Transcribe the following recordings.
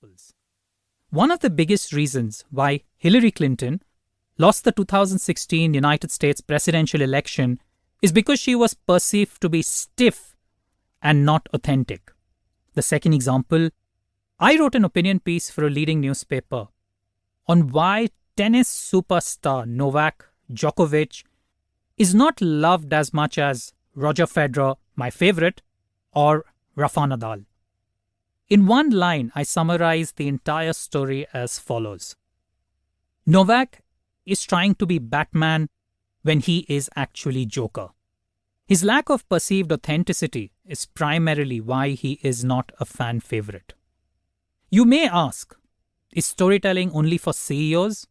examples. One of the biggest reasons why Hillary Clinton lost the 2016 United States presidential election is because she was perceived to be stiff and not authentic. The second example, I wrote an opinion piece for a leading newspaper on why tennis superstar Novak Djokovic is not loved as much as Roger Federer, my favorite, or Rafa Nadal. In one line, I summarize the entire story as follows. Novak is trying to be Batman when he is actually Joker. His lack of perceived authenticity is primarily why he is not a fan favorite. You may ask, is storytelling only for CEOs?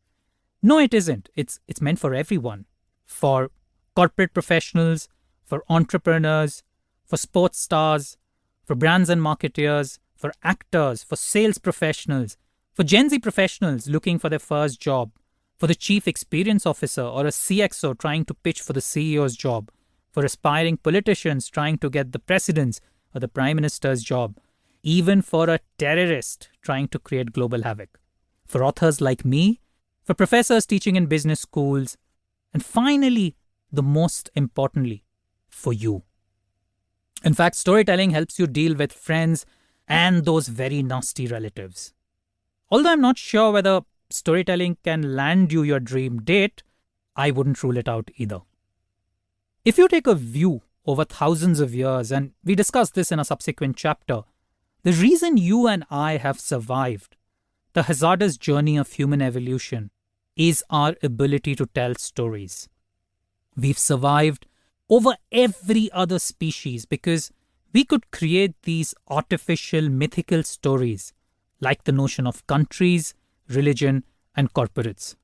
No, it isn't. It's meant for everyone. For corporate professionals, for entrepreneurs, for sports stars, for brands and marketeers, for actors, for sales professionals, for Gen Z professionals looking for their first job, for the chief experience officer or a CXO trying to pitch for the CEO's job, for aspiring politicians trying to get the president's or the prime minister's job, even for a terrorist trying to create global havoc, for authors like me, for professors teaching in business schools, and finally, the most importantly, for you. In fact, storytelling helps you deal with friends and those very nasty relatives. Although I'm not sure whether storytelling can land you your dream date, I wouldn't rule it out either. If you take a view over thousands of years, and we discuss this in a subsequent chapter, the reason you and I have survived the hazardous journey of human evolution is our ability to tell stories. We've survived over every other species because we could create these artificial mythical stories like the notion of countries, religion, and corporates.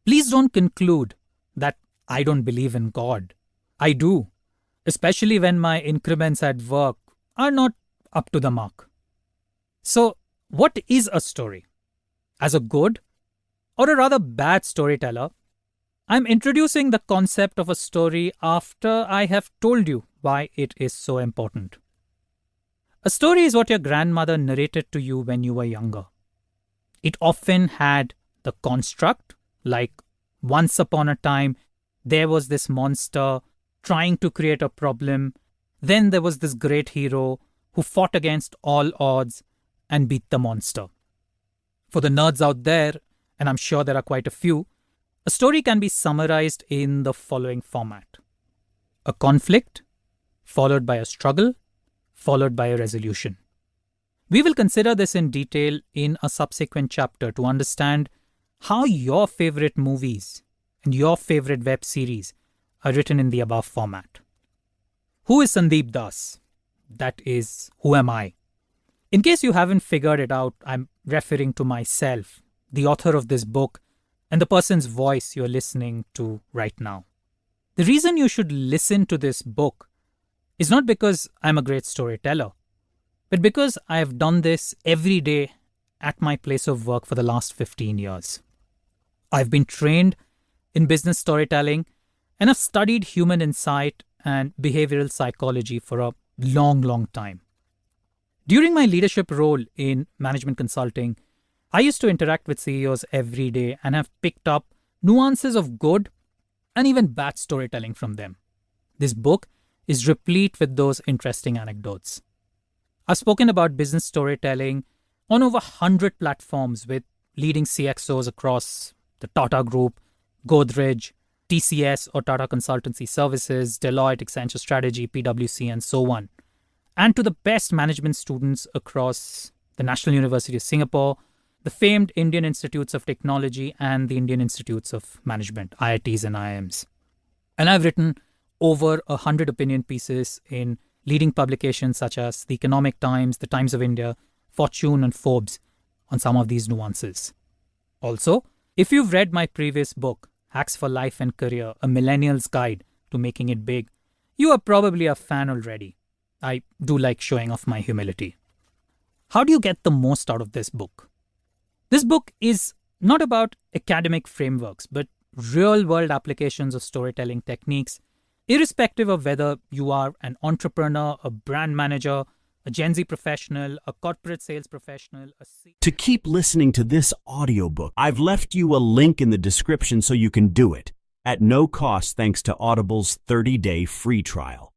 Please don't conclude that I don't believe in God. I do, especially when my increments at work are not up to the mark. So, what is a story? As a good, or a rather bad storyteller, I'm introducing the concept of a story after I have told you why it is so important. A story is what your grandmother narrated to you when you were younger. It often had the construct, like once upon a time, there was this monster trying to create a problem. Then there was this great hero who fought against all odds and beat the monster. For the nerds out there, and I'm sure there are quite a few, a story can be summarized in the following format. A conflict, followed by a struggle, followed by a resolution. We will consider this in detail in a subsequent chapter to understand how your favorite movies and your favorite web series are written in the above format. Who is Sandeep Das? That is, who am I? In case you haven't figured it out, I'm referring to myself, the author of this book, and the person's voice you're listening to right now. The reason you should listen to this book is not because I'm a great storyteller, but because I have done this every day at my place of work for the last 15 years. I've been trained in business storytelling and I've studied human insight and behavioral psychology for a long time. During my leadership role in management consulting, I used to interact with CEOs every day and have picked up nuances of good and even bad storytelling from them. This book is replete with those interesting anecdotes. I've spoken about business storytelling on over 100 platforms with leading CXOs across the Tata Group, Godrej, TCS or Tata Consultancy Services, Deloitte, Accenture Strategy, PwC, and so on. And to the best management students across the National University of Singapore, the famed Indian Institutes of Technology and the Indian Institutes of Management, IITs and IIMs. And I've written over 100 opinion pieces in leading publications such as The Economic Times, The Times of India, Fortune and Forbes on some of these nuances. Also, if you've read my previous book, Hacks for Life and Career, A Millennial's Guide to Making It Big, you are probably a fan already. I do like showing off my humility. How do you get the most out of this book? This book is not about academic frameworks, but real-world applications of storytelling techniques, irrespective of whether you are an entrepreneur, a brand manager, a Gen Z professional, a corporate sales professional, To keep listening to this audiobook, I've left you a link in the description so you can do it at no cost thanks to Audible's 30-day free trial.